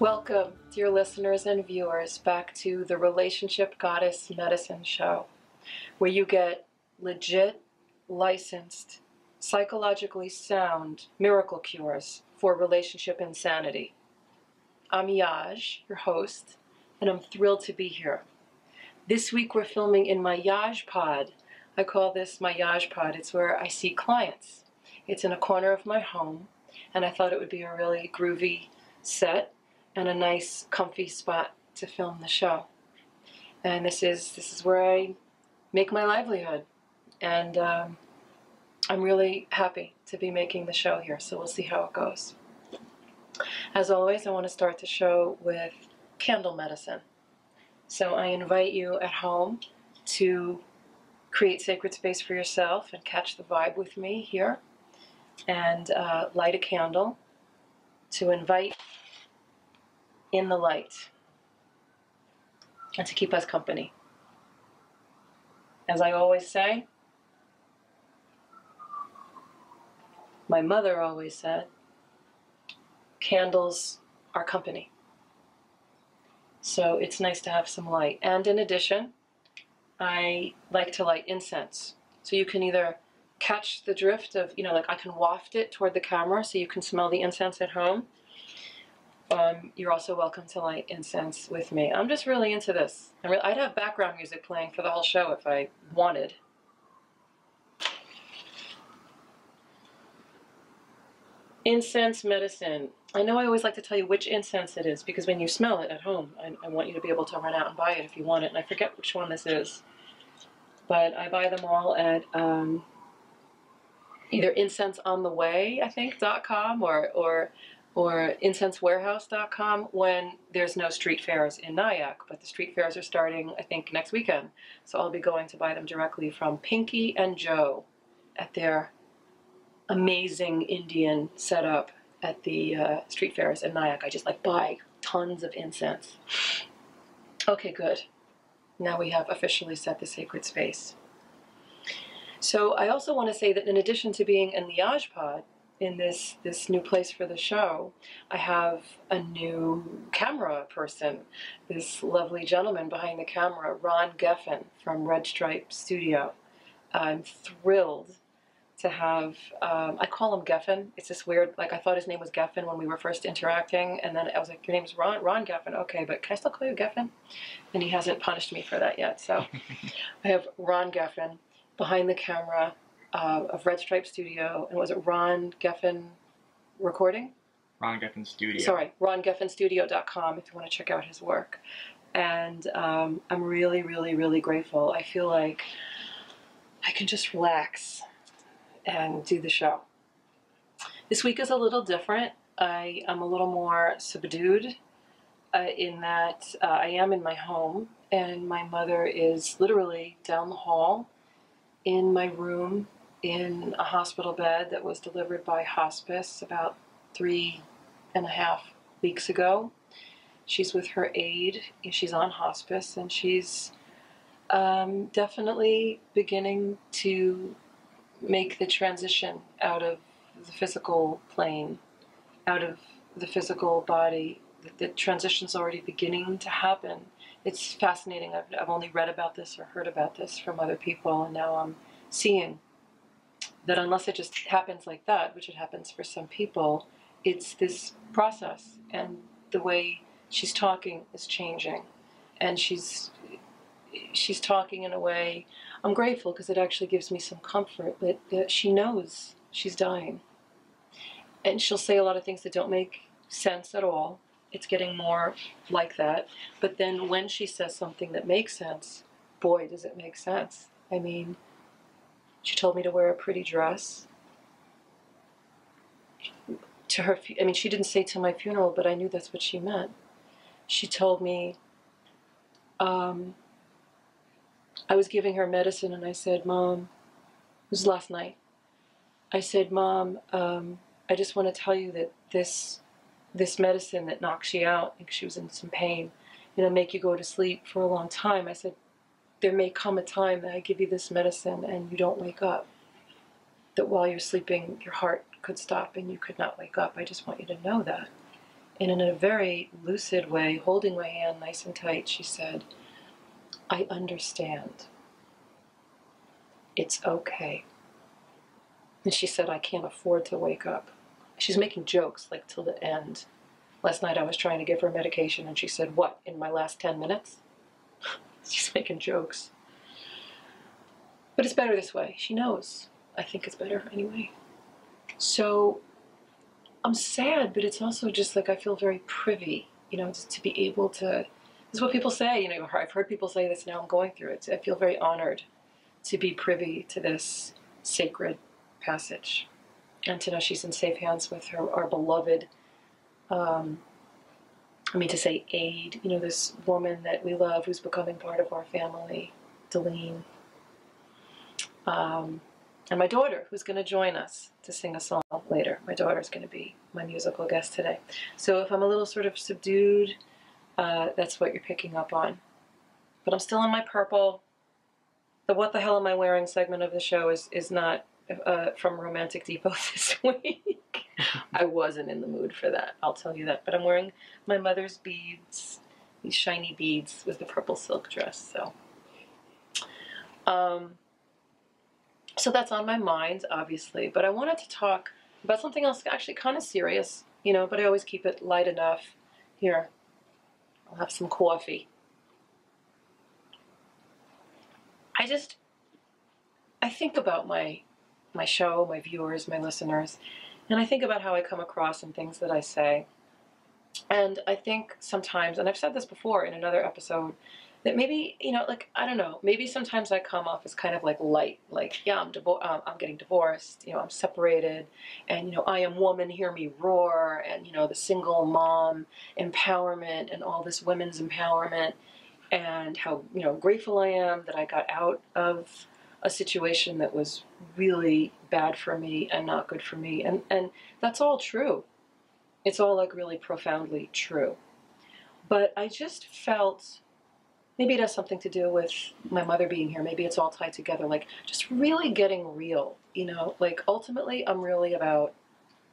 Welcome, dear listeners and viewers, back to the Relationship Goddess Medicine Show, where you get legit, licensed, psychologically sound miracle cures for relationship insanity. I'm Yaj, your host, and I'm thrilled to be here. This week we're filming in my Yaj Pod. I call this my Yaj Pod. It's where I see clients. It's in a corner of my home, and I thought it would be a really groovy set and a nice, comfy spot to film the show. And this is where I make my livelihood. And I'm really happy to be making the show here, so we'll see how it goes. As always, I want to start the show with candle medicine. So I invite you at home to create sacred space for yourself and catch the vibe with me here, and light a candle to invite in the light and to keep us company. As I always say, my mother always said, candles are company. So it's nice to have some light. And in addition, I like to light incense. So you can either catch the drift of, like I can waft it toward the camera so you can smell the incense at home. You're also welcome to light incense with me. I'm just really into this. I'd have background music playing for the whole show if I wanted. Incense medicine. I know I always like to tell you which incense it is, because when you smell it at home, I want you to be able to run out and buy it if you want it. And I forget which one this is. But I buy them all at either incenseontheway, I think, .com or incensewarehouse.com when there's no street fairs in Nyack. But the street fairs are starting, I think, next weekend. So I'll be going to buy them directly from Pinky and Joe at their amazing Indian setup at the street fairs in Nyack. I just buy tons of incense. Okay, good. Now we have officially set the sacred space. So I also want to say that in addition to being in the Yaj Pod, in this new place for the show, I have a new camera person, this lovely gentleman behind the camera, Ron Geffen from Red Stripe Studio. I'm thrilled to have, I call him Geffen. It's this weird, I thought his name was Geffen when we were first interacting, and then I was like, your name's Ron Geffen. Okay, but can I still call you Geffen? And he hasn't punished me for that yet. So I have Ron Geffen behind the camera of Red Stripe Studio. And was it Ron Geffen Recording? Ron Geffen Studio. Sorry, rongeffenstudio.com if you want to check out his work. And I'm really, really, really grateful. I feel like I can just relax and do the show. This week is a little different. I am a little more subdued in that I am in my home, and my mother is literally down the hall in my room in a hospital bed that was delivered by hospice about 3.5 weeks ago. She's with her aide. She's on hospice, and she's definitely beginning to make the transition out of the physical plane, out of the physical body. The transition's already beginning to happen. It's fascinating. I've only read about this or heard about this from other people, and now I'm seeing that unless it just happens like that, which it happens for some people, it's this process, and the way she's talking is changing. And she's talking in a way, I'm grateful because it actually gives me some comfort that she knows she's dying. And she'll say a lot of things that don't make sense at all. It's getting more like that. But then when she says something that makes sense, boy, does it make sense. I mean, she told me to wear a pretty dress. To her, she didn't say to my funeral, but I knew that's what she meant. She told me, I was giving her medicine, and I said, Mom, it was last night. I said, Mom, I just want to tell you that this medicine that knocks you out, because she was in some pain, make you go to sleep for a long time. I said, there may come a time that I give you this medicine and you don't wake up. That while you're sleeping, your heart could stop and you could not wake up. I just want you to know that. And in a very lucid way, holding my hand nice and tight, she said, I understand. It's okay. And she said, I can't afford to wake up. She's making jokes, like, till the end. Last night I was trying to give her medication, and she said, what, in my last 10 minutes? She's making jokes. But it's better this way. She knows. I think it's better anyway. So I'm sad, but it's also just like I feel very privy, just to be able to, this is what people say, I've heard people say this, now I'm going through it. I feel very honored to be privy to this sacred passage and to know she's in safe hands with our beloved, aide, this woman that we love who's becoming part of our family, Deline. And my daughter, who's going to join us to sing a song later. My daughter's going to be my musical guest today. So if I'm a little sort of subdued, that's what you're picking up on. But I'm still in my purple. The What the Hell Am I Wearing segment of the show is not from Romantic Depot this week. I wasn't in the mood for that, I'll tell you that. But I'm wearing my mother's beads, these shiny beads with the purple silk dress. So that's on my mind, obviously, but I wanted to talk about something else actually kind of serious, but I always keep it light enough. Here, I'll have some coffee. I think about my show, my viewers, my listeners, and I think about how I come across and things that I say. And I think sometimes, and I've said this before in another episode, that maybe, I don't know, maybe sometimes I come off as kind of like light, like, yeah, I'm getting divorced, I'm separated, and, I am woman, hear me roar, and, the single mom empowerment and all this women's empowerment, and how, grateful I am that I got out of a situation that was really bad for me and not good for me. And that's all true. It's all like really profoundly true. But I just felt, maybe it has something to do with my mother being here. Maybe it's all tied together. Like, just really getting real, Like, ultimately, I'm really about,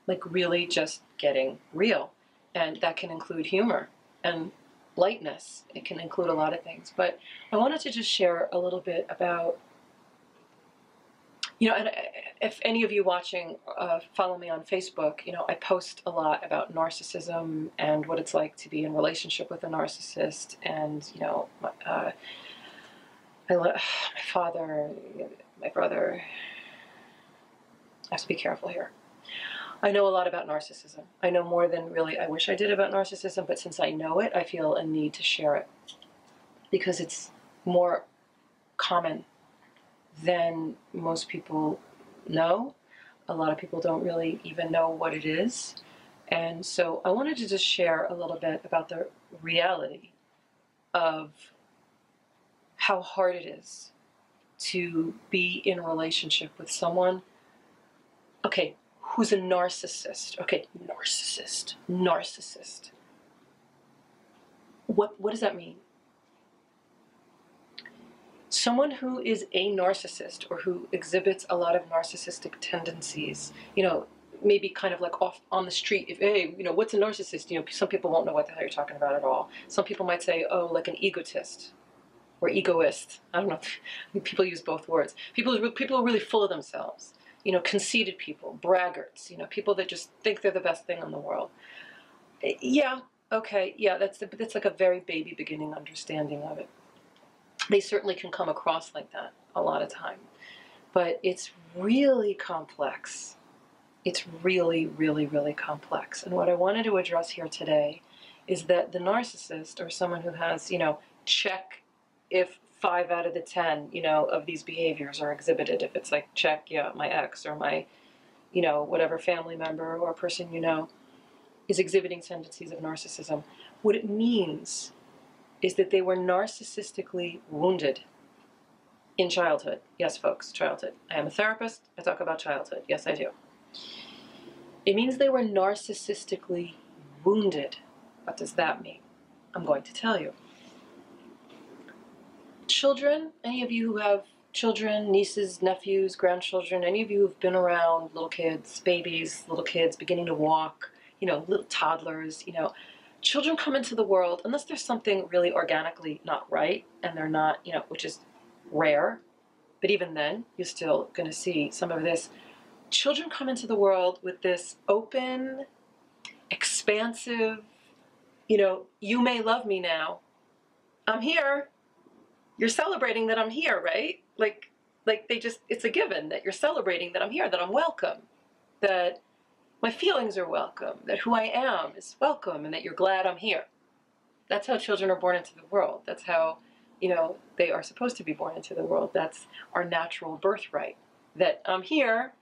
like, really just getting real. And that can include humor and lightness. It can include a lot of things. But I wanted to just share a little bit about, and if any of you watching follow me on Facebook, I post a lot about narcissism and what it's like to be in relationship with a narcissist. And, my father, my brother, I have to be careful here. I know a lot about narcissism. I know more than really I wish I did about narcissism, but since I know it, I feel a need to share it because it's more common than most people know. A lot of people don't really even know what it is. And so I wanted to just share a little bit about the reality of how hard it is to be in a relationship with someone, okay, who's a narcissist. Okay, narcissist. What does that mean? Someone who is a narcissist or who exhibits a lot of narcissistic tendencies, maybe kind of like off on the street, if, hey, what's a narcissist? Some people won't know what the hell you're talking about at all. Some people might say, oh, like an egotist or egoist. I don't know. People use both words. People are really full of themselves. Conceited people, braggarts, people that just think they're the best thing in the world. Yeah, okay, yeah, that's like a very baby beginning understanding of it. They certainly can come across like that a lot of time. But it's really complex. It's really, really, really complex. And what I wanted to address here today is that the narcissist, or someone who has, check if 5 out of the 10, of these behaviors are exhibited. If it's like, check, yeah, my ex or my, whatever family member or person is exhibiting tendencies of narcissism. What it means is that they were narcissistically wounded in childhood. Yes, folks, childhood. I am a therapist. I talk about childhood. Yes, I do. It means they were narcissistically wounded. What does that mean? I'm going to tell you. Children, any of you who have children, nieces, nephews, grandchildren, any of you who've been around little kids, babies, little kids beginning to walk, little toddlers, children come into the world, unless there's something really organically not right, and they're not, which is rare, but even then, you're still going to see some of this. Children come into the world with this open, expansive, you may love me now. I'm here. You're celebrating that I'm here, right? Like it's a given that you're celebrating that I'm here, that I'm welcome, that my feelings are welcome, that who I am is welcome, and that you're glad I'm here. That's how children are born into the world. That's how, they are supposed to be born into the world. That's our natural birthright, that I'm here,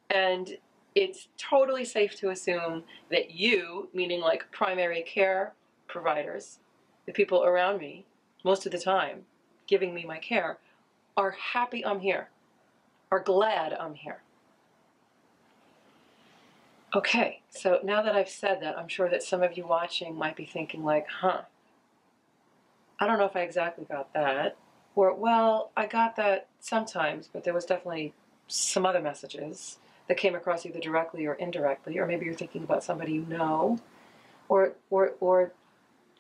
and it's totally safe to assume that you, meaning like primary care providers, the people around me, most of the time, giving me my care, are happy I'm here, are glad I'm here. Okay, so now that I've said that, I'm sure that some of you watching might be thinking like, I don't know if I exactly got that. Or, well, I got that sometimes, but there was definitely some other messages that came across either directly or indirectly, or maybe you're thinking about somebody you know, or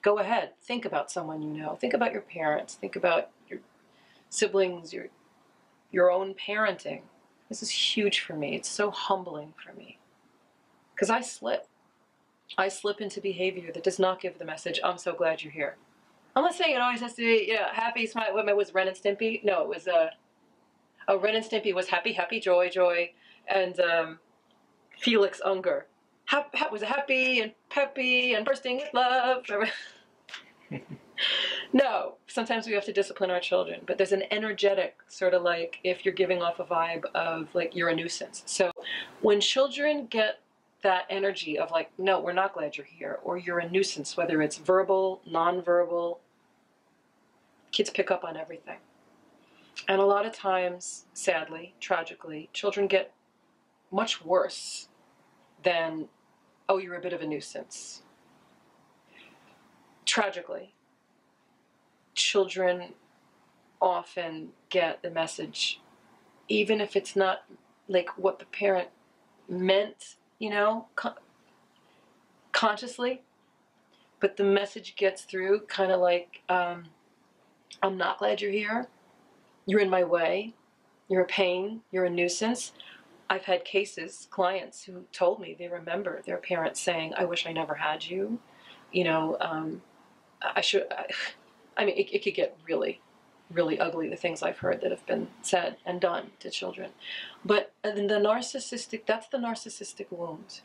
go ahead, think about someone you know. Think about your parents. Think about your siblings, your own parenting. This is huge for me. It's so humbling for me. Because I slip into behavior that does not give the message, I'm so glad you're here. I'm not saying it always has to be, happy, smile. What was Ren and Stimpy? No, it was, Ren and Stimpy was happy, happy, joy, joy, and Felix Unger. Was happy and peppy and bursting with love. No, sometimes we have to discipline our children, but there's an energetic sort of like if you're giving off a vibe of like you're a nuisance. So when children get that energy of like, no, we're not glad you're here, or you're a nuisance, whether it's verbal, nonverbal, kids pick up on everything. And a lot of times, sadly, tragically, children get much worse than, oh, you're a bit of a nuisance. Tragically, children often get the message, even if it's not like what the parent meant, consciously, but the message gets through kind of like, I'm not glad you're here. You're in my way. You're a pain. You're a nuisance. I've had clients who told me they remember their parents saying, I wish I never had you. It could get really, really ugly, the things I've heard that have been said and done to children. But that's the narcissistic wound.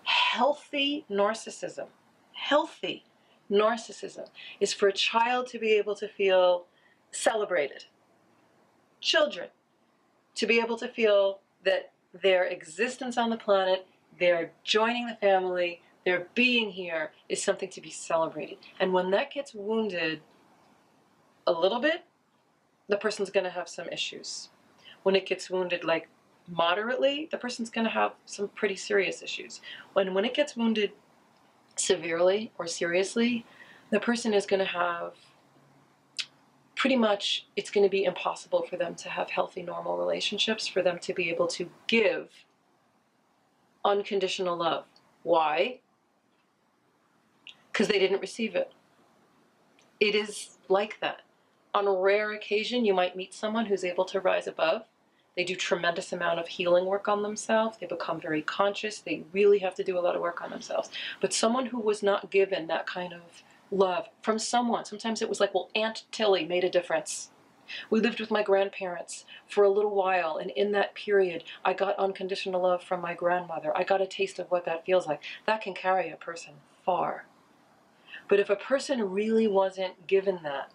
Healthy narcissism is for a child to be able to feel celebrated. Children to be able to feel that their existence on the planet, their joining the family, their being here is something to be celebrated. And when that gets wounded a little bit, the person's going to have some issues. When it gets wounded like moderately, the person's going to have some pretty serious issues. When it gets wounded severely or seriously, the person is going to have pretty much, it's going to be impossible for them to have healthy, normal relationships, for them to be able to give unconditional love. Why? Because they didn't receive it. It is like that. On a rare occasion, you might meet someone who's able to rise above. They do tremendous amount of healing work on themselves. They become very conscious. They really have to do a lot of work on themselves. But someone who was not given that kind of love from someone, sometimes it was like, well, Aunt Tilly made a difference. We lived with my grandparents for a little while, and in that period, I got unconditional love from my grandmother. I got a taste of what that feels like. That can carry a person far. But if a person really wasn't given that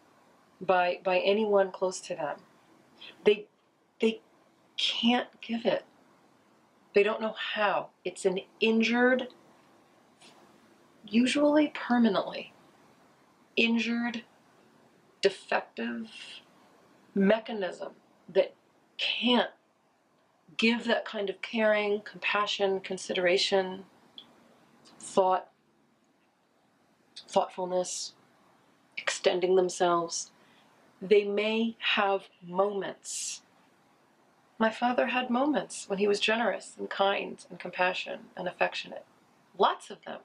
by anyone close to them, they can't give it. They don't know how. It's an injured, usually permanently injured, defective mechanism that can't give that kind of caring, compassion, consideration, thoughtfulness, extending themselves. They may have moments. My father had moments when he was generous and kind and compassionate and affectionate. Lots of them.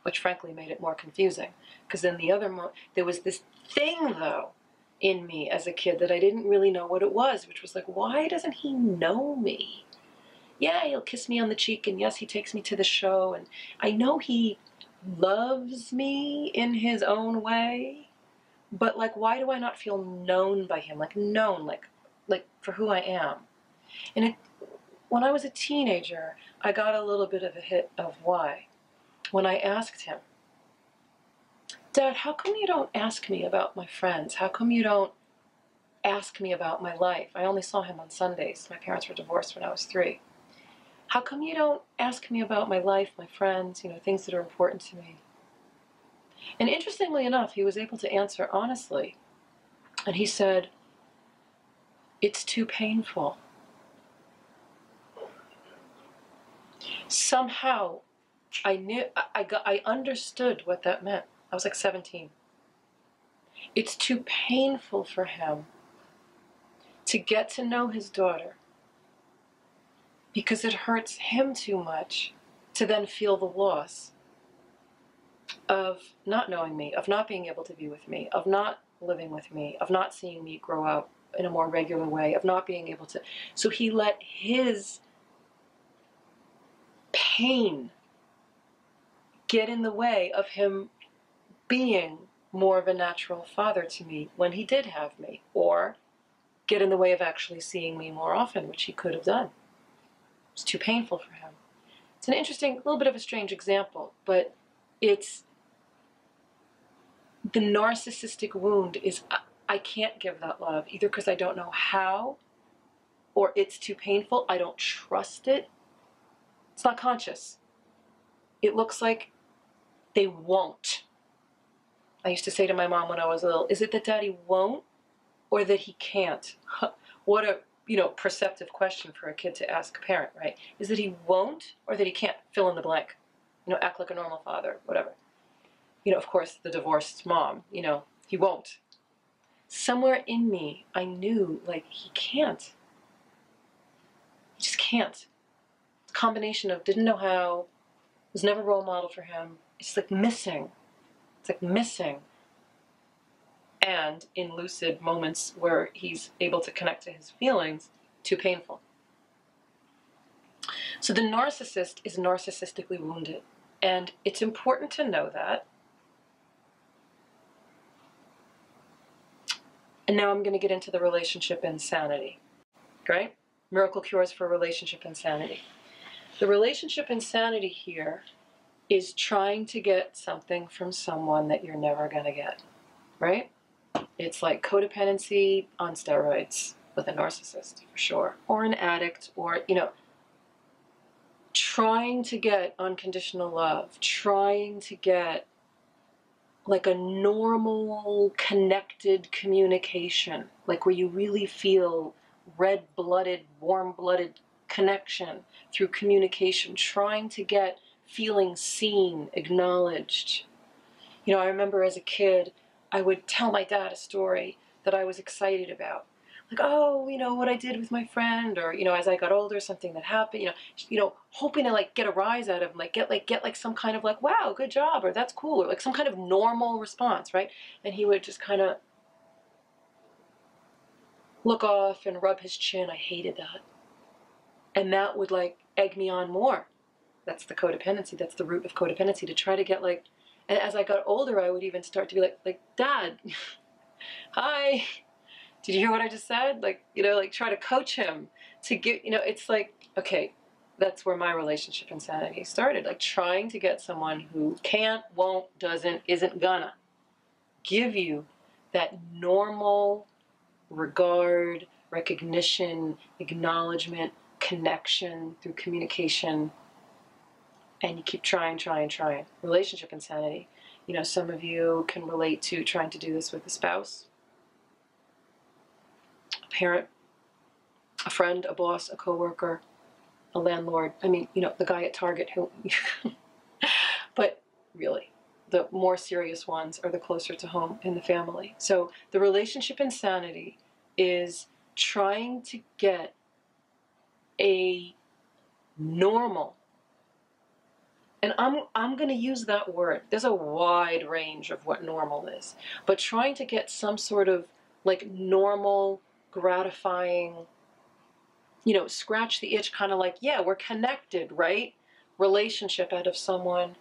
which frankly made it more confusing. Because then there was this thing, though, in me as a kid that I didn't really know what it was, which was like, why doesn't he know me? Yeah, he'll kiss me on the cheek, and yes, he takes me to the show, and I know he loves me in his own way, but like, why do I not feel known by him? Like known, like for who I am. And when I was a teenager, I got a little bit of a hit of why. When I asked him, Dad, how come you don't ask me about my friends? How come you don't ask me about my life? I only saw him on Sundays. My parents were divorced when I was 3. How come you don't ask me about my life, my friends, things that are important to me? And interestingly enough, he was able to answer honestly. And he said, it's too painful. Somehow, I understood what that meant. I was like 17. It's too painful for him to get to know his daughter because it hurts him too much to then feel the loss of not knowing me, of not being able to be with me, of not living with me, of not seeing me grow up in a more regular way, of not being able to. So he let his pain get in the way of him being more of a natural father to me when he did have me, or get in the way of actually seeing me more often, which he could have done. It was too painful for him. It's an interesting, little bit of a strange example, but it's the narcissistic wound is I can't give that love, either because I don't know how, or it's too painful, I don't trust it. It's not conscious. It looks like they won't. I used to say to my mom when I was little, is it that Daddy won't or that he can't? What a perceptive question for a kid to ask a parent, right? Is that he won't or that he can't? Fill in the blank. Act like a normal father, whatever. Of course, the divorced mom, he won't. Somewhere in me, I knew, like, he can't. He just can't. It's a combination of didn't know how, was never a role model for him. It's like missing. It's like missing. And in lucid moments where he's able to connect to his feelings, too painful. So the narcissist is narcissistically wounded. And it's important to know that. And now I'm going to get into the relationship insanity. Right? Miracle cures for relationship insanity. The relationship insanity here is trying to get something from someone that you're never going to get. Right? It's like codependency on steroids with a narcissist, for sure. Or an addict, or, trying to get unconditional love, trying to get like a normal, connected communication, like where you really feel red-blooded, warm-blooded connection through communication, trying to get feeling seen, acknowledged. I remember as a kid, I would tell my dad a story that I was excited about. Like, oh, what I did with my friend, or, as I got older, something that happened, hoping to like get a rise out of him, like get some kind of like, wow, good job, or that's cool, or like some kind of normal response, right? And he would just kind of look off and rub his chin. I hated that. And that would like egg me on more. That's the codependency. That's the root of codependency, to try to get like, and as I got older, I would even start to be like, Dad, hi, did you hear what I just said? Like, like try to coach him to get, it's like, okay, that's where my relationship insanity started. Like trying to get someone who can't, won't, doesn't, isn't gonna give you that normal regard, recognition, acknowledgement, connection through communication. And you keep trying. Relationship insanity. Some of you can relate to trying to do this with a spouse, a parent, a friend, a boss, a coworker, a landlord. I mean, the guy at Target who... But really, the more serious ones are the closer to home in the family. So the relationship insanity is trying to get a normal And I'm going to use that word. There's a wide range of what normal is. But trying to get some sort of like normal, gratifying, scratch the itch, kind of like, yeah, we're connected, right? Relationship out of someone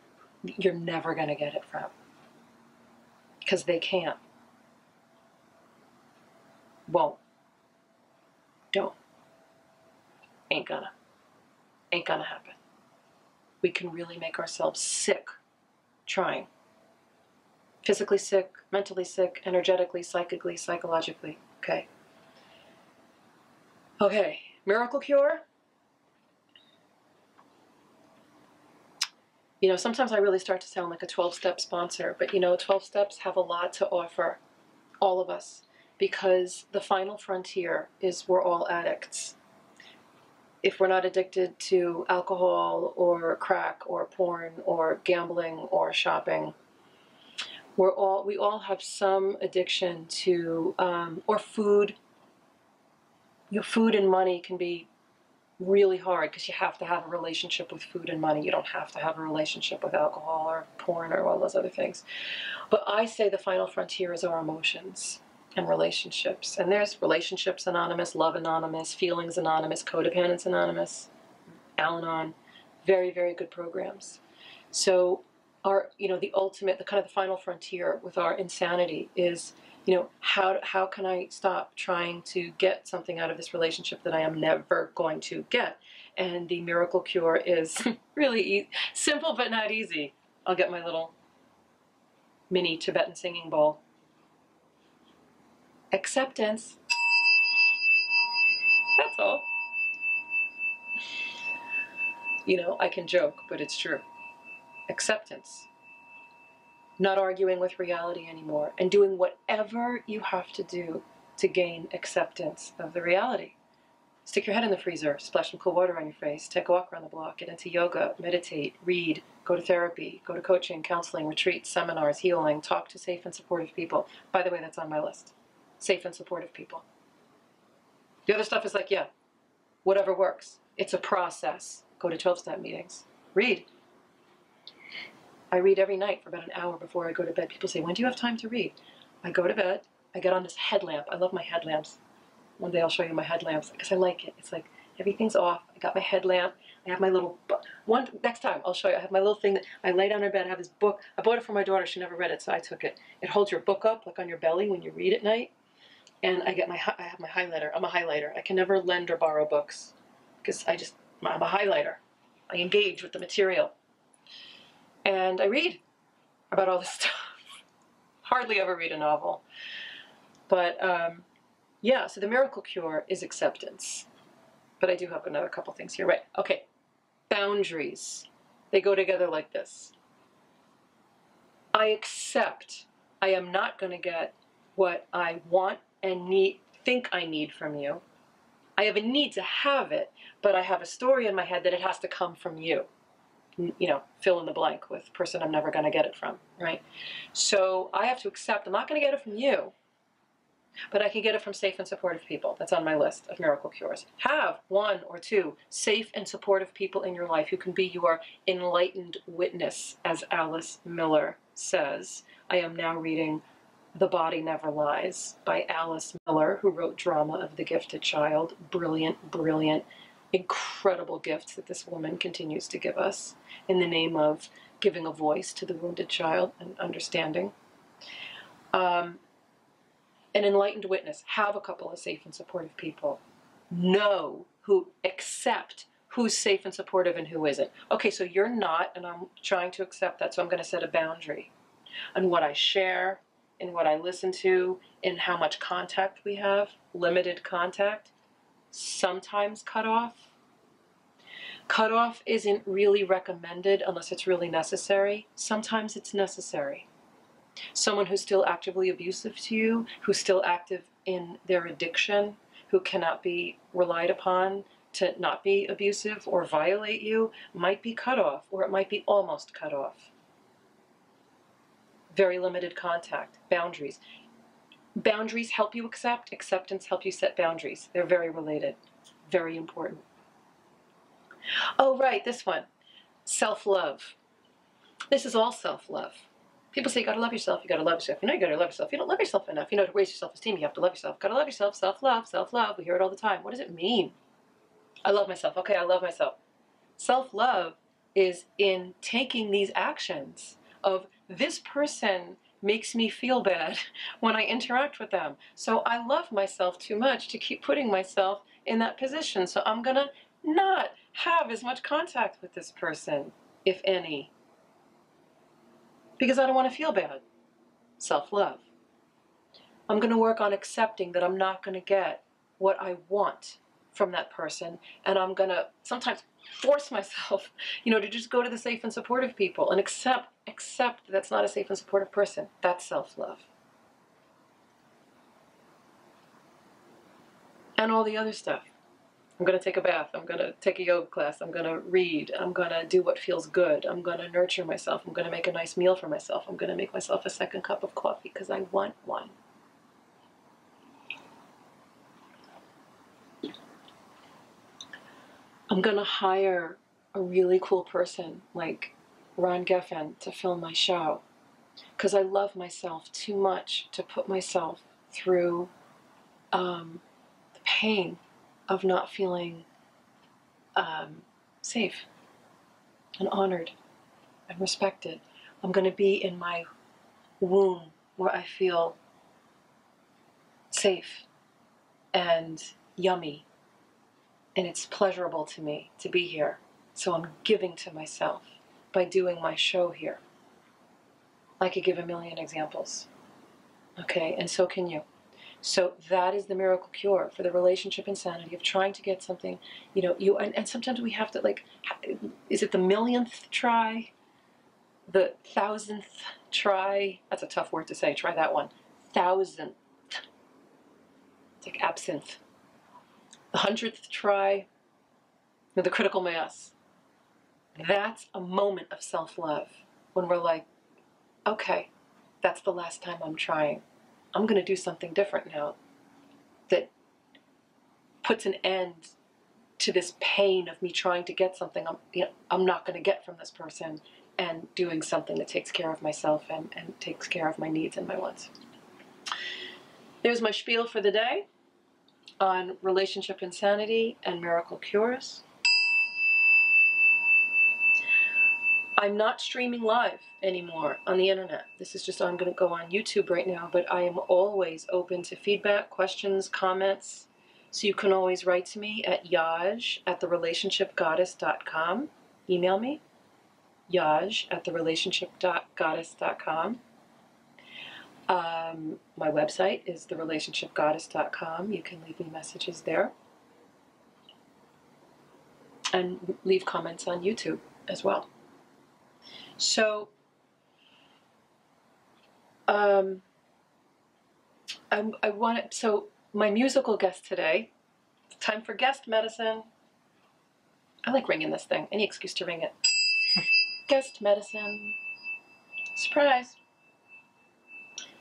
you're never going to get it from. Because they can't. Won't. Don't. Ain't gonna happen. We can really make ourselves sick trying. Physically sick, mentally sick, energetically, psychically, psychologically. Okay. Okay. Miracle cure. Sometimes I really start to sound like a 12-step sponsor, but 12 steps have a lot to offer all of us, because the final frontier is we're all addicts. If we're not addicted to alcohol or crack or porn or gambling or shopping, we all have some addiction to, or food. Food and money can be really hard because you have to have a relationship with food and money. You don't have to have a relationship with alcohol or porn or all those other things. But I say the final frontier is our emotions and relationships. And there's Relationships Anonymous, Love Anonymous, Feelings Anonymous, Codependence Anonymous, Al-Anon. Very, very good programs. So the ultimate, the kind of the final frontier with our insanity is, how can I stop trying to get something out of this relationship that I am never going to get? And the miracle cure is really simple but not easy. I'll get my little mini Tibetan singing bowl. Acceptance. That's all. I can joke, but it's true. Acceptance. Not arguing with reality anymore, and doing whatever you have to do to gain acceptance of the reality. Stick your head in the freezer, splash some cool water on your face, take a walk around the block, get into yoga, meditate, read, go to therapy, go to coaching, counseling, retreats, seminars, healing, talk to safe and supportive people. By the way, that's on my list. Safe and supportive people. The other stuff is like, yeah, whatever works. It's a process. Go to 12-step meetings. Read. I read every night for about an hour before I go to bed. People say, when do you have time to read? I go to bed. I get on this headlamp. I love my headlamps. One day I'll show you my headlamps because I like it. It's like everything's off. I got my headlamp. I have my little next time I'll show you. I have my little thing that I lay down in bed. I have this book. I bought it for my daughter. She never read it, so I took it. It holds your book up like on your belly when you read at night. And I have my highlighter. I'm a highlighter. I can never lend or borrow books because I'm a highlighter. I engage with the material. And I read about all this stuff. Hardly ever read a novel. But so the miracle cure is acceptance. But I do have another couple things here. Right. Okay. Boundaries. They go together like this. I accept I am not going to get what I want and think I need from you. I have a need to have it, but I have a story in my head that it has to come from you. Fill in the blank with person I'm never going to get it from, right? So I have to accept I'm not going to get it from you, but I can get it from safe and supportive people. That's on my list of miracle cures. Have one or two safe and supportive people in your life who can be your enlightened witness, as Alice Miller says. I am now reading The Body Never Lies by Alice Miller, who wrote Drama of the Gifted Child. Brilliant, brilliant, incredible gifts that this woman continues to give us in the name of giving a voice to the wounded child and understanding. An enlightened witness. Have a couple of safe and supportive people. Accept who's safe and supportive and who isn't. Okay, so you're not, and I'm trying to accept that, so I'm going to set a boundary on what I share, in what I listen to, in how much contact we have. Limited contact. Sometimes cut off. Cut off isn't really recommended unless it's really necessary. Sometimes it's necessary. Someone who's still actively abusive to you, who's still active in their addiction, who cannot be relied upon to not be abusive or violate you, might be cut off, or it might be almost cut off. Very limited contact. Boundaries. Boundaries help you accept. Acceptance help you set boundaries. They're very related. Very important. Oh, right, this one. Self-love. This is all self-love. People say you gotta love yourself, you gotta love yourself. You know you gotta love yourself. You don't love yourself enough. You know, to raise your self-esteem, you have to love yourself. Gotta love yourself, self-love, self-love. We hear it all the time. What does it mean? I love myself. Okay, I love myself. Self-love is in taking these actions of this person makes me feel bad when I interact with them. So I love myself too much to keep putting myself in that position. So I'm gonna not have as much contact with this person, if any, because I don't want to feel bad. Self-love. I'm going to work on accepting that I'm not going to get what I want from that person, and I'm going to sometimes force myself, to just go to the safe and supportive people and accept that that's not a safe and supportive person. That's self-love. And all the other stuff. I'm going to take a bath. I'm going to take a yoga class. I'm going to read. I'm going to do what feels good. I'm going to nurture myself. I'm going to make a nice meal for myself. I'm going to make myself a second cup of coffee because I want one. I'm going to hire a really cool person like Ron Geffen to film my show because I love myself too much to put myself through the pain of not feeling safe and honored and respected. I'm going to be in my womb where I feel safe and yummy, and it's pleasurable to me to be here. So I'm giving to myself by doing my show here. I could give a million examples. Okay, and so can you. So that is the miracle cure for the relationship insanity of trying to get something, and sometimes we have to, is it the millionth try? The thousandth try? That's a tough word to say. Try that one. Thousandth. It's like absinthe. The 100th try, the critical mass. That's a moment of self-love when we're like, okay, that's the last time I'm trying. I'm going to do something different now that puts an end to this pain of me trying to get something I'm not going to get from this person, and doing something that takes care of myself and takes care of my needs and my wants. There's my spiel for the day on relationship insanity and miracle cures. I'm not streaming live anymore on the internet. This is just, I'm going to go on YouTube right now, but I am always open to feedback, questions, comments. So you can always write to me at yaj@therelationshipgoddess.com. Email me, yaj@therelationshipgoddess.com. My website is therelationshipgoddess.com. You can leave me messages there. And leave comments on YouTube as well. So, so my musical guest today, time for guest medicine. I like ringing this thing, any excuse to ring it. Guest medicine. Surprise.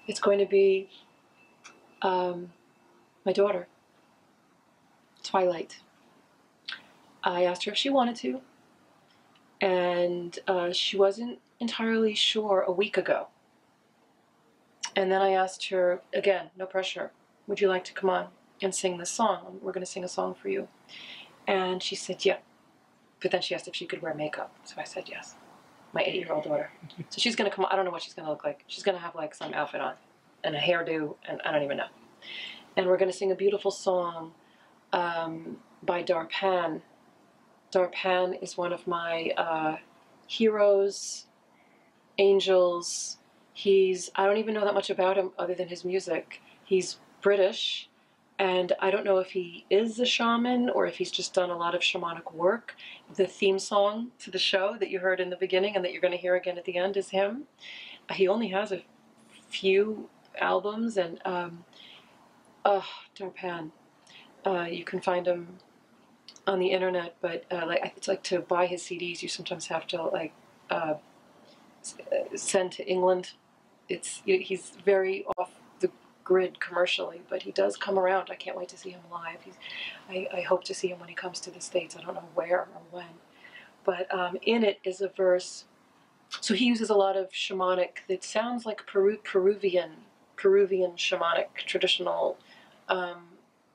It's going to be my daughter, Twilight. I asked her if she wanted to, and she wasn't entirely sure a week ago. And then I asked her, again, no pressure, would you like to come on and sing this song? We're going to sing a song for you. And she said, yeah. But then she asked if she could wear makeup. So I said yes. My 8-year-old daughter. So she's going to come on. I don't know what she's going to look like. She's going to have some outfit on and a hairdo, and I don't even know. And we're going to sing a beautiful song by Darpan. Darpan is one of my heroes, angels. I don't even know that much about him other than his music. He's British, and I don't know if he is a shaman or if he's just done a lot of shamanic work. The theme song to the show that you heard in the beginning and that you're going to hear again at the end is him. He only has a few albums, and Darpan. You can find him on the internet, but it's like to buy his CDs, you sometimes have to send to England. He's very off the grid commercially, but he does come around. I can't wait to see him live. I hope to see him when he comes to the States. I don't know where or when, but in it is a verse So he uses a lot of shamanic, it sounds like Peruvian shamanic traditional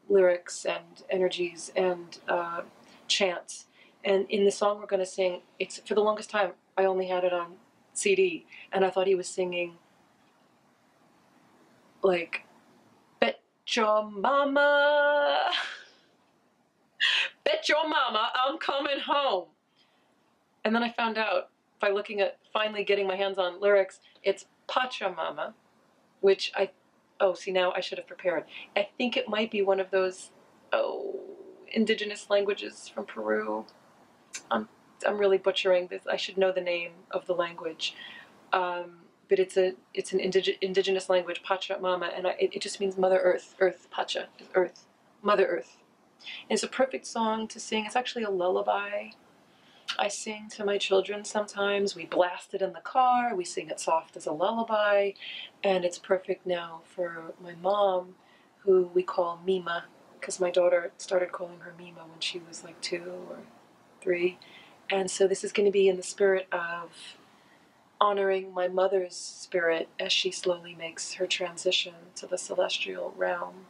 lyrics and energies and chants. And in the song we're going to sing, it's for the longest time, I only had it on CD, and I thought he was singing like, bet your mama, bet your mama I'm coming home. And then I found out by looking at, finally getting my hands on lyrics, it's Pachamama, which see, now I should have prepared. I think it might be one of those, indigenous languages from Peru. I'm really butchering this. I should know the name of the language. But it's an indigenous language, Pachamama, and it just means Mother Earth. Earth, Pacha is Earth, Mother Earth. And it's a perfect song to sing. It's actually a lullaby. I sing to my children sometimes. We blast it in the car. We sing it soft as a lullaby. And it's perfect now for my mom, who we call Mima, because my daughter started calling her Mima when she was like 2 or 3. And so this is going to be in the spirit of honoring my mother's spirit as she slowly makes her transition to the celestial realm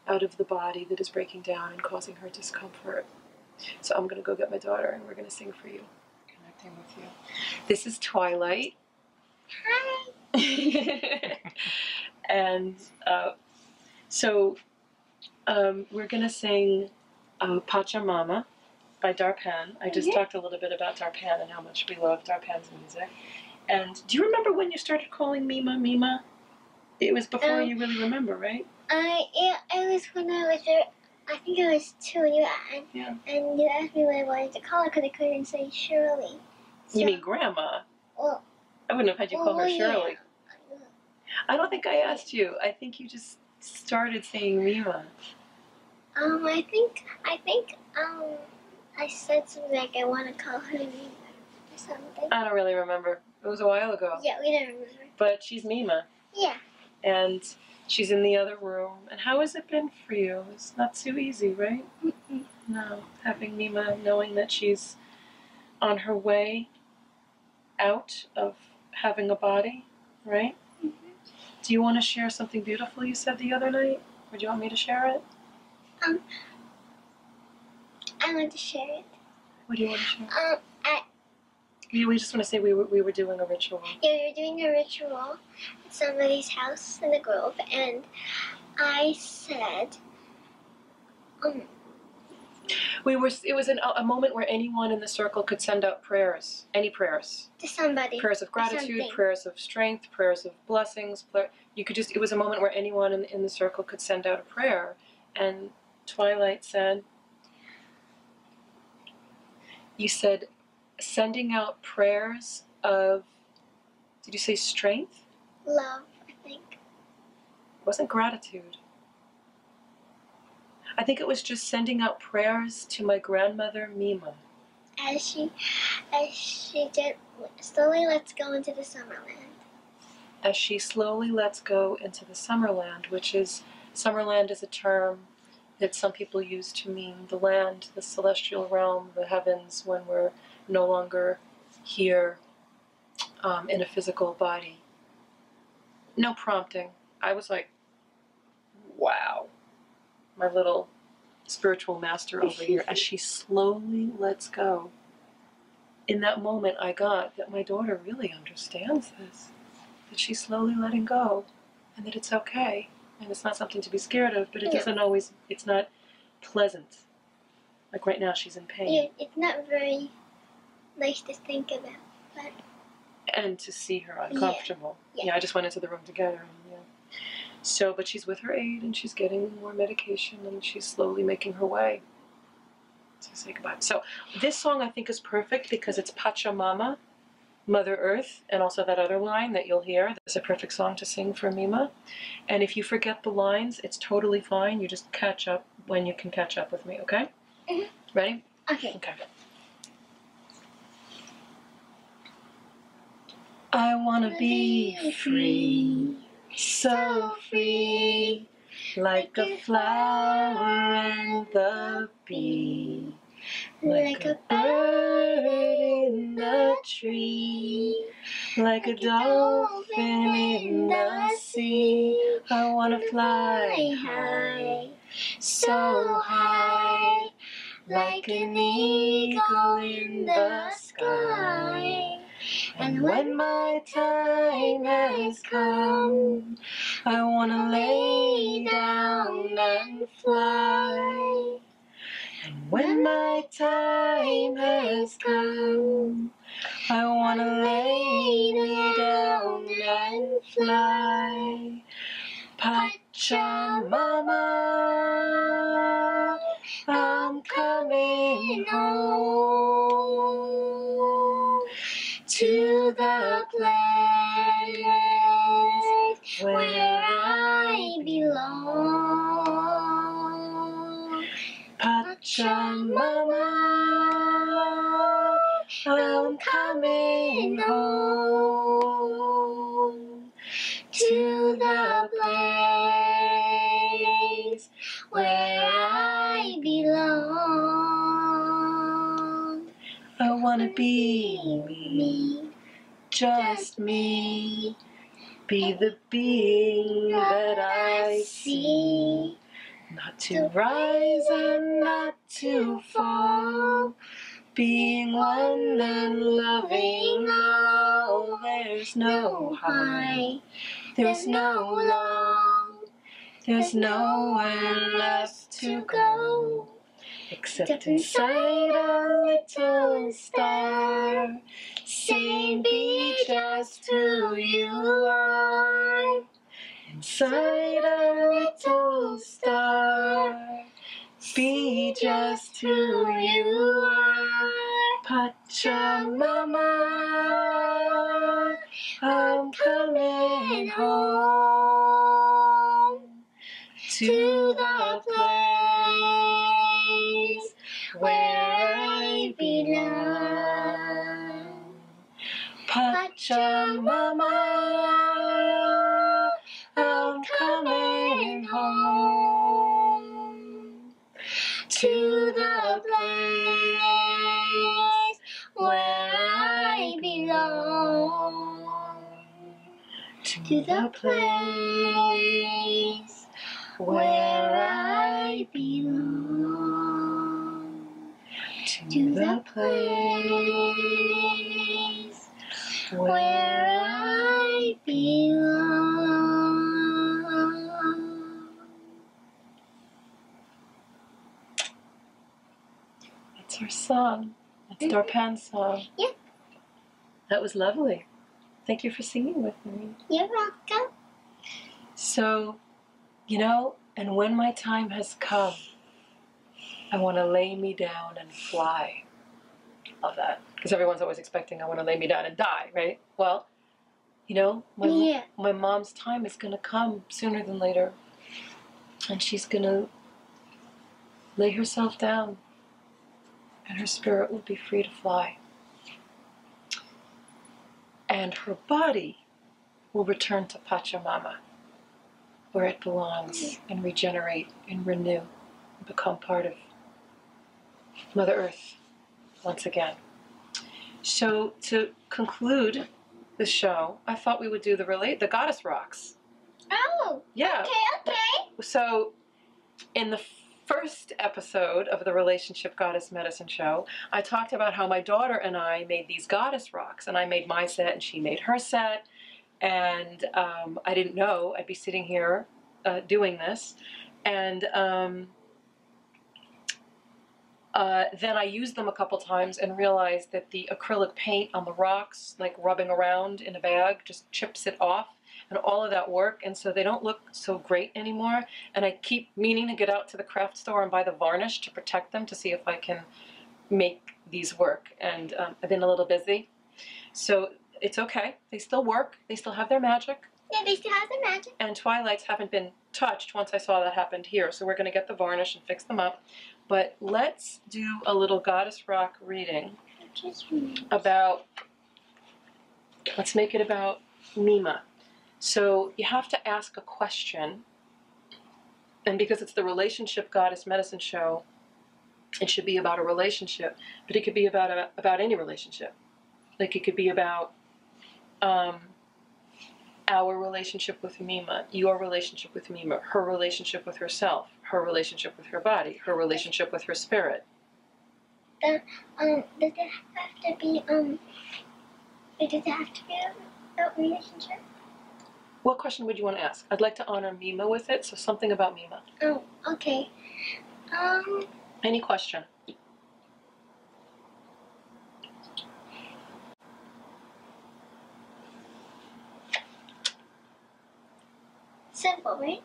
out of the body that is breaking down and causing her discomfort. So I'm going to go get my daughter and we're going to sing for you, connecting with you. This is Twilight. Hi! And we're going to sing Pachamama by Darpan. I just talked a little bit about Darpan and how much we love Darpan's music. And do you remember when you started calling Mima Mima? It was before you really remember, right? It was when I think I was 2, and you asked me what I wanted to call her because I couldn't say Shirley. So, you mean Grandma? Well, I wouldn't have had you call her Shirley. Yeah. I don't think I asked you. I think you just started saying Mima. I think I said something like I want to call her Mima or something. I don't really remember. It was a while ago. Yeah, we don't remember. But she's Mima. Yeah. And she's in the other room. And how has it been for you? It's not too easy, right? Mm-mm. No. Having Mima, knowing that she's on her way out of having a body, right? Mm-hmm. Do you want to share something beautiful you said the other night? Or do you want me to share it? I want to share it. What do you want to share? We just want to say we were doing a ritual. Yeah, we were doing a ritual at somebody's house in the grove, and I said, It was a moment where anyone in the circle could send out prayers, any prayers. To somebody. Prayers of gratitude, prayers of strength, prayers of blessings. It was a moment where anyone in the circle could send out a prayer. And Twilight said, you said, sending out prayers of, did you say strength? Love, I think. It wasn't gratitude. I think it was just sending out prayers to my grandmother, Mima. As she slowly lets go into the Summerland. As she slowly lets go into the Summerland, Summerland is a term that some people use to mean the land, the celestial realm, the heavens, when we're no longer here in a physical body. No prompting. I was like, wow. My little spiritual master over here, as she slowly lets go. In that moment, I got that my daughter really understands this. That she's slowly letting go, and that it's okay. And it's not something to be scared of, but it's not pleasant. Like right now, she's in pain. Yeah, it's not very nice to think about, but... And to see her uncomfortable. Yeah, I just went into the room to get her. So, but she's with her aide, and she's getting more medication, and she's slowly making her way to say goodbye. So this song, I think, is perfect because it's Pachamama, Mother Earth, and also that other line that you'll hear. That's a perfect song to sing for Mima. And if you forget the lines, it's totally fine. You just catch up when you can catch up with me, okay? Mm-hmm. Ready? Okay. Okay. I want to be free, so free, like a flower and the bee. Like a bird in the tree, like a dolphin in the sea. I wanna fly high, so high, like an eagle in the sky. And when my time has come, I wanna lay down and fly. And when my time has come, I wanna lay me down and fly. Pachamama, I'm coming home to the place where I belong. Pachamama, I'm coming home to the place where I belong. I wanna be me, just me, be the being that I see. Not to rise and not to fall, being one and loving all. There's no high, there's no low, there's nowhere left to go, except inside a little star, saying be just who you are. Inside a little star, be just who you are. Pachamama, I'm coming home to the place where I belong. Pachamama, I'm coming home to the place where I belong. To the place where I belong. To the place where I belong. That's our song. That's Darpan's song. Yep. That was lovely. Thank you for singing with me. You're welcome. So, you know, and when my time has come, I want to lay me down and fly. Love that. Because everyone's always expecting I want to lay me down and die, right? Well, you know, my mom's time is going to come sooner than later. And she's going to lay herself down. And her spirit will be free to fly. And her body will return to Pachamama, where it belongs, and regenerate and renew and become part of Mother Earth once again. So to conclude the show, I thought we would do the goddess rocks. Oh, yeah. Okay. So in the first episode of the Relationship Goddess Medicine Show, I talked about how my daughter and I made these goddess rocks, and I made my set and she made her set, and I didn't know I'd be sitting here doing this, and then I used them a couple times and realized that the acrylic paint on the rocks, like rubbing around in a bag, just chips it off, and all of that work, and so they don't look so great anymore. And I keep meaning to get out to the craft store and buy the varnish to protect them to see if I can make these work. And I've been a little busy, so it's okay. They still work. They still have their magic. Yeah, they still have their magic. And Twilights haven't been touched once I saw that happened here, so we're going to get the varnish and fix them up. But let's do a little goddess rock reading about, let's make it about Mima. So you have to ask a question, and because it's the Relationship Goddess Medicine Show, It should be about a relationship, but it could be about any relationship. Like it could be about our relationship with Mima, your relationship with Mima, her relationship with herself, her relationship with her body, her relationship with her spirit. Does it have to be about relationship? What question would you want to ask? I'd like to honor Mima with it, so something about Mima. Oh, okay. Any question? Simple, right?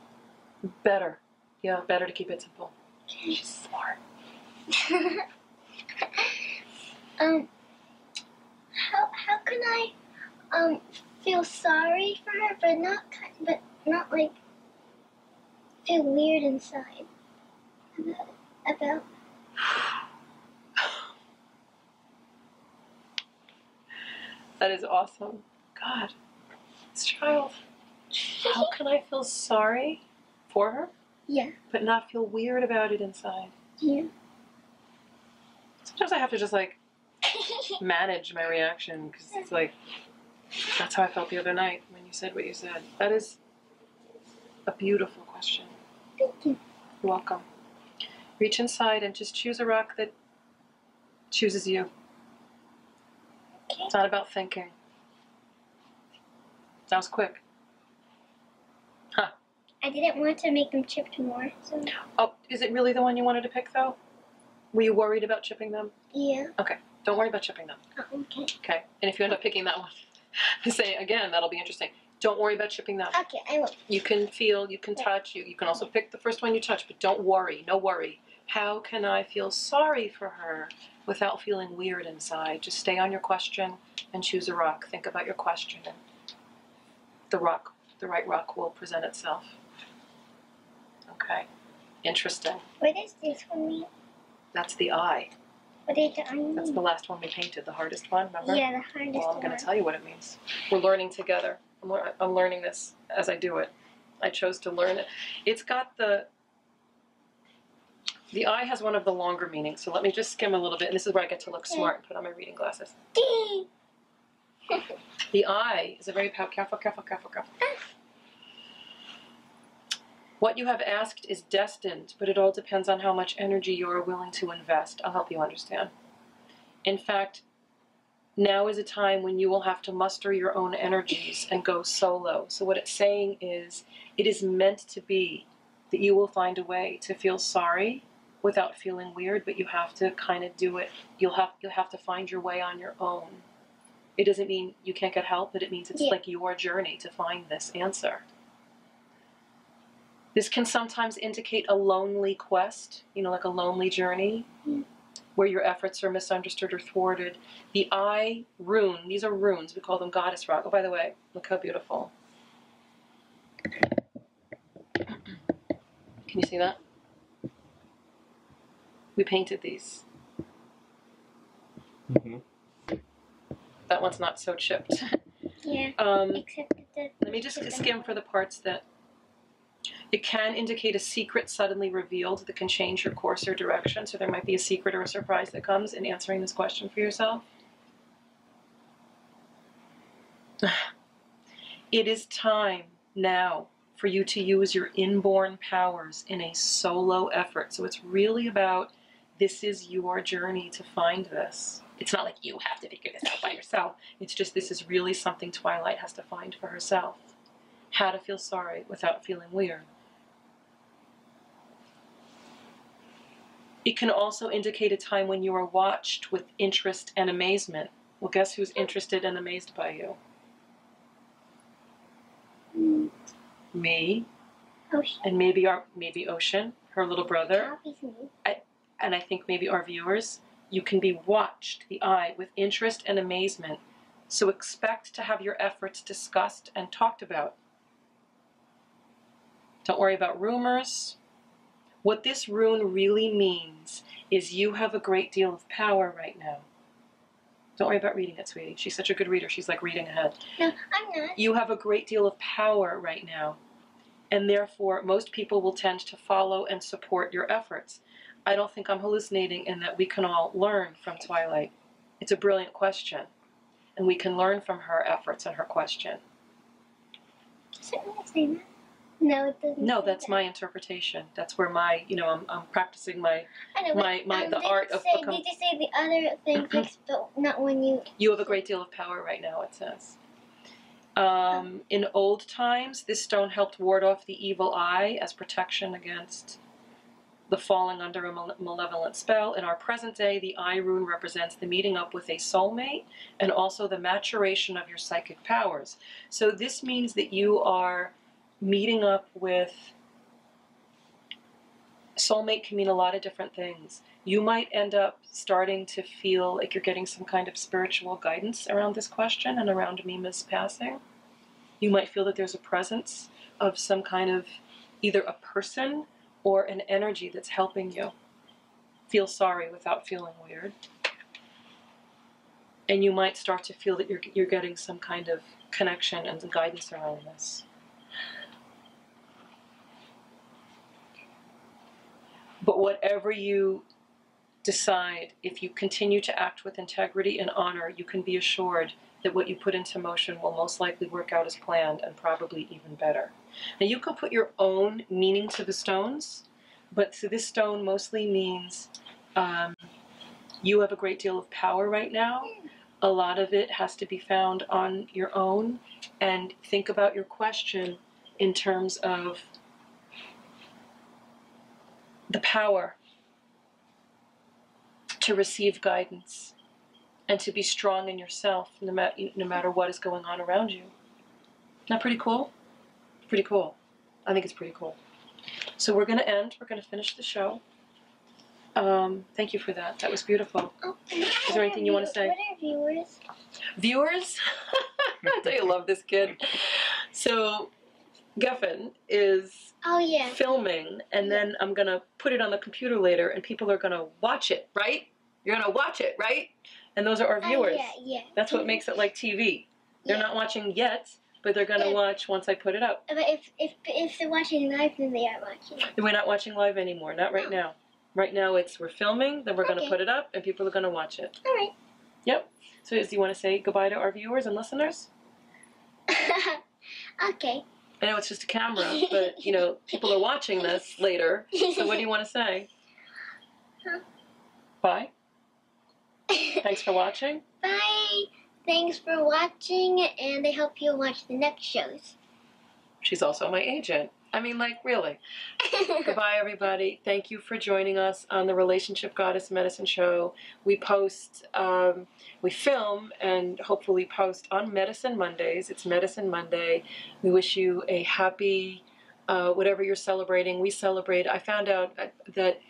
Better. Yeah, better to keep it simple. She's smart. How can I feel sorry for her, but not like feel weird inside about That is awesome. God, this child. How can I feel sorry for her? Yeah. But not feel weird about it inside? Yeah. Sometimes I have to just like manage my reaction because it's like, that's how I felt the other night when you said what you said. That is a beautiful question. Thank you. You're welcome. Reach inside and just choose a rock that chooses you. Okay. It's not about thinking. That was quick. Huh. I didn't want to make them chipped more, so. Oh, is it really the one you wanted to pick though? Were you worried about chipping them? Yeah. Okay. Don't worry about chipping them. Okay. Okay. And if you end up picking that one, say again, that'll be interesting. Don't worry about chipping them. Okay, I will. You can feel, you can touch, you can also pick the first one you touch, but don't worry, no worry. How can I feel sorry for her without feeling weird inside? Just stay on your question and choose a rock. Think about your question and the right rock will present itself. Okay. Interesting. What is this one mean? That's the eye. What did the eye mean? That's the last one we painted, the hardest one, remember? Yeah, the hardest Well, I'm going to tell you what it means. We're learning together. I'm learning this as I do it. I chose to learn it. It's got the eye has one of the longer meanings, so let me just skim a little bit, and this is where I get to look smart and put on my reading glasses. The eye is a very careful. What you have asked is destined, but it all depends on how much energy you are willing to invest. I'll help you understand. In fact, now is a time when you will have to muster your own energies and go solo. So what it's saying is, it is meant to be that you will find a way to feel sorry without feeling weird, but you have to kind of do it. You'll have to find your way on your own. It doesn't mean you can't get help, but it means it's like your journey to find this answer. This can sometimes indicate a lonely quest, like a lonely journey, where your efforts are misunderstood or thwarted. The eye rune, these are runes, we call them goddess rock. Oh, by the way, look how beautiful. Can you see that? We painted these. Mm-hmm. That one's not so chipped. Yeah, except that let me just skim for the parts that... It can indicate a secret suddenly revealed that can change your course or direction. So there might be a secret or a surprise that comes in answering this question for yourself. It is time now for you to use your inborn powers in a solo effort. So it's really about, this is your journey to find this. It's not like you have to figure this out by yourself. It's just, this is really something Twilight has to find for herself. How to feel sorry without feeling weird. It can also indicate a time when you are watched with interest and amazement. Well, guess who's interested and amazed by you? Me. Ocean. And maybe Ocean, her little brother. And I think maybe our viewers. You can be watched, the eye, with interest and amazement. So expect to have your efforts discussed and talked about. Don't worry about rumors. What this rune really means is you have a great deal of power right now. Don't worry about reading it, sweetie. She's such a good reader. She's like reading ahead. No, I'm not. You have a great deal of power right now. And therefore, most people will tend to follow and support your efforts. I don't think I'm hallucinating in that we can all learn from Twilight. It's a brilliant question, and we can learn from her efforts and her question. Does it really say that? No, it doesn't. No, that's my interpretation. That's where my, I'm practicing the art of becoming. Did you say the other thing, but not when you... You have a great deal of power right now, it says. In old times, this stone helped ward off the evil eye as protection against the falling under a malevolent spell. In our present day, the eye rune represents the meeting up with a soulmate and also the maturation of your psychic powers. So this means that you are meeting up with... Soulmate can mean a lot of different things. You might end up starting to feel like you're getting some kind of spiritual guidance around this question and around Mima's passing. You might feel that there's a presence of some kind of either a person or an energy that's helping you feel sorry without feeling weird. And you might start to feel that you're getting some kind of connection and some guidance around this. But whatever you decide, if you continue to act with integrity and honor, you can be assured that what you put into motion will most likely work out as planned and probably even better. Now you can put your own meaning to the stones, but so this stone mostly means you have a great deal of power right now. A lot of it has to be found on your own, and think about your question in terms of the power to receive guidance and to be strong in yourself no matter what is going on around you. Isn't that pretty cool? Pretty cool. I think it's pretty cool. So we're going to end. We're going to finish the show. Thank you for that. That was beautiful. Is there anything you want to say? What are viewers? Viewers? I tell you, I love this kid. So Geffen is filming, and then I'm going to put it on the computer later, and people are going to watch it, right? You're going to watch it, right? And those are our viewers. Yeah. That's what makes it like TV. They're not watching yet, but they're going to watch once I put it up. But if they're watching live, then they are watching. We're not watching live anymore. Not right now. Right now we're filming, then we're going to put it up, and people are going to watch it. All right. Yep. So do you want to say goodbye to our viewers and listeners? Okay. I know it's just a camera, but, people are watching this later. So what do you want to say? Bye. Thanks for watching. Bye. Thanks for watching, and I hope you'll watch the next shows. She's also my agent. I mean, really. Goodbye, everybody. Thank you for joining us on the Relationship Goddess Medicine Show. We post, we film and hopefully post on Medicine Mondays. It's Medicine Monday. We wish you a happy, whatever you're celebrating. We celebrate. I found out that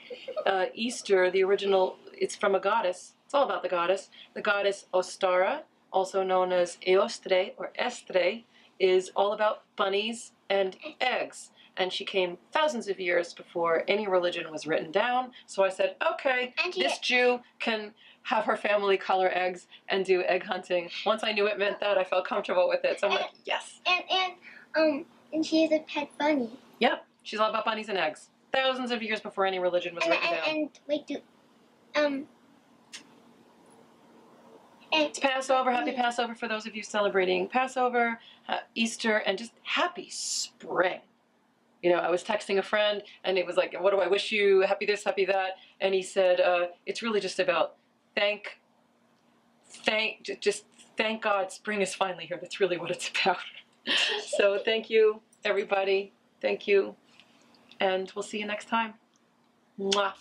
Easter, the original, it's from a goddess. It's all about the goddess. The goddess Ostara, also known as Eostre or Estre, is all about bunnies and eggs. And she came thousands of years before any religion was written down. So I said, okay, this Jew can have her family color eggs and do egg hunting. Once I knew it meant that, I felt comfortable with it. So I'm like, yes. And she is a pet bunny. Yep, she's all about bunnies and eggs. Thousands of years before any religion was written down. And wait, it's Passover. Happy Passover for those of you celebrating Passover, Easter, and just happy spring. I was texting a friend, and it was like, what do I wish you? Happy this, happy that. And he said, it's really just about thank God spring is finally here. That's really what it's about. So thank you, everybody. Thank you. And we'll see you next time. Mwah.